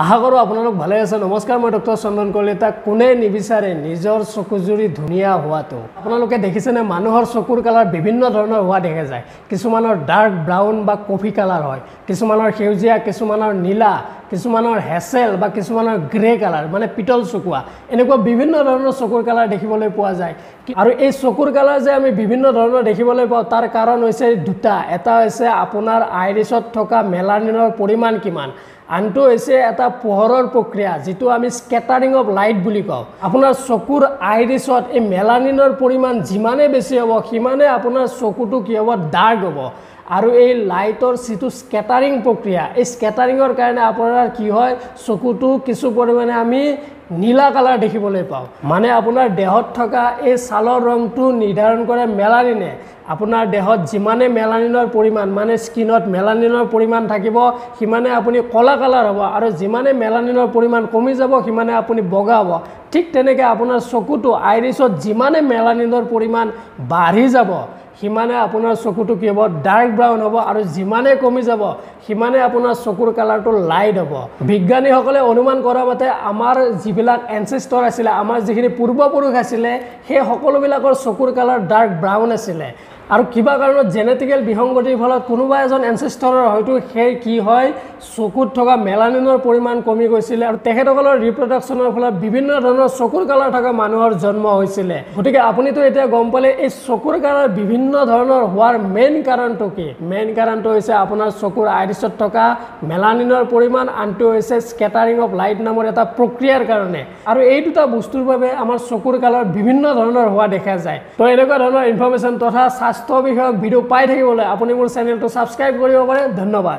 আশা কৰোঁ আপোনালোক ভালে আছে। নমস্কাৰ, মই ডক্টৰ চন্দন কলিতা। কোনে নিবিচাৰে নিজৰ চকুজুৰি ধুনীয়া হোৱাটো? আপোনালোকে দেখিছেনে মানুহৰ চকুৰ কালাৰ বিভিন্ন ধৰণৰ হোৱা দেখা যায়। কিছুমানৰ ডাৰ্ক ব্ৰাউন বা কফি কালাৰ হয়, কিছুমানৰ সেউজীয়া, কিছুমানৰ নীলা, কিছুমানৰ হেচেল বা কিছুমানৰ গ্ৰে কালাৰ মানে পিতল চকুৱা। এনেকুৱা বিভিন্ন ধৰণৰ চকুৰ কালাৰ দেখিবলৈ পোৱা যায়। আৰু এই চকুৰ কালাৰ যে আমি বিভিন্ন ধৰণৰ দেখিবলৈ পাওঁ তাৰ কাৰণ হৈছে দুটা। এটা হৈছে আপোনাৰ আইৰিছত থকা মেলানিনৰ পৰিমাণ কিমান, আনটো হৈছে এটা পোহৰৰ প্ৰক্ৰিয়া যিটো আমি স্কেটাৰিং অফ লাইট বুলি কওঁ। আপোনাৰ চকুৰ আইৰিছত এই মেলানিনৰ পৰিমাণ যিমানে বেছি হ'ব সিমানে আপোনাৰ চকুটো কি হ'ব, ডাৰ্ক হ'ব। আৰু এই লাইটৰ যিটো স্কেটাৰিং প্ৰক্ৰিয়া, এই স্কেটাৰিঙৰ কাৰণে আপোনাৰ কি হয়, চকুটো কিছু পৰিমাণে আমি নীলা কালাৰ দেখিবলৈ পাওঁ। মানে আপোনাৰ দেহত থকা এই ছালৰ ৰংটো নিৰ্ধাৰণ কৰে মেলানিনে। আপোনাৰ দেহত যিমানে মেলানিনৰ পৰিমাণ মানে স্কিনত মেলানিনৰ পৰিমাণ থাকিব সিমানে আপুনি কলা কালাৰ হ'ব, আৰু যিমানে মেলানিনৰ পৰিমাণ কমি যাব সিমানে আপুনি বগা হ'ব। ঠিক তেনেকৈ আপোনাৰ চকুটো আইৰিছত যিমানে মেলানিনৰ পৰিমাণ বাঢ়ি যাব সিমানে আপোনাৰ চকুটো কি হ'ব, ডাৰ্ক ব্ৰাউন হ'ব, আৰু যিমানে কমি যাব সিমানে আপোনাৰ চকুৰ কালাৰটো লাইট হ'ব। বিজ্ঞানীসকলে অনুমান কৰা মতে আমাৰ যিবিলাক এনচেষ্টৰ আছিলে, আমাৰ যিখিনি পূৰ্বপুৰুষ আছিলে, সেই সকলোবিলাকৰ চকুৰ কালাৰ ডাৰ্ক ব্ৰাউন আছিলে। আৰু কিবা কাৰণত জেনেটিকেল বিসংগতিৰ ফলত কোনোবা এজন এনচেষ্টৰৰ হয়তো সেই কি হয়, চকুত থকা মেলানিনৰ পৰিমাণ কমি গৈছিলে, আৰু তেখেতসকলৰ ৰিপ্ৰডাকশ্যনৰ ফলত বিভিন্ন ধৰণৰ চকুৰ কালাৰ থকা মানুহৰ জন্ম হৈছিলে। গতিকে আপুনিতো এতিয়া গম পালে এই চকুৰ কালাৰ বিভিন্ন ধৰণৰ হোৱাৰ মেইন কাৰণটো কি? মেইন কাৰণটো হৈছে আপোনাৰ চকুৰ আইৰিছত থকা মেলানিনৰ পৰিমাণ, আনটো হৈছে স্কেটাৰিং অফ লাইট নামৰ এটা প্ৰক্ৰিয়াৰ কাৰণে। আৰু এই দুটা বস্তুৰ বাবে আমাৰ চকুৰ কালাৰ বিভিন্ন ধৰণৰ হোৱা দেখা যায়। তো এনেকুৱা ধৰণৰ ইনফৰমেশ্যন তথা স্বাস্থ্য বিষয়ক ভিডিঅ' পাই থাকিবলৈ আপুনি মোৰ চেনেলটো ছাবস্ক্ৰাইব কৰিব পাৰে। ধন্যবাদ।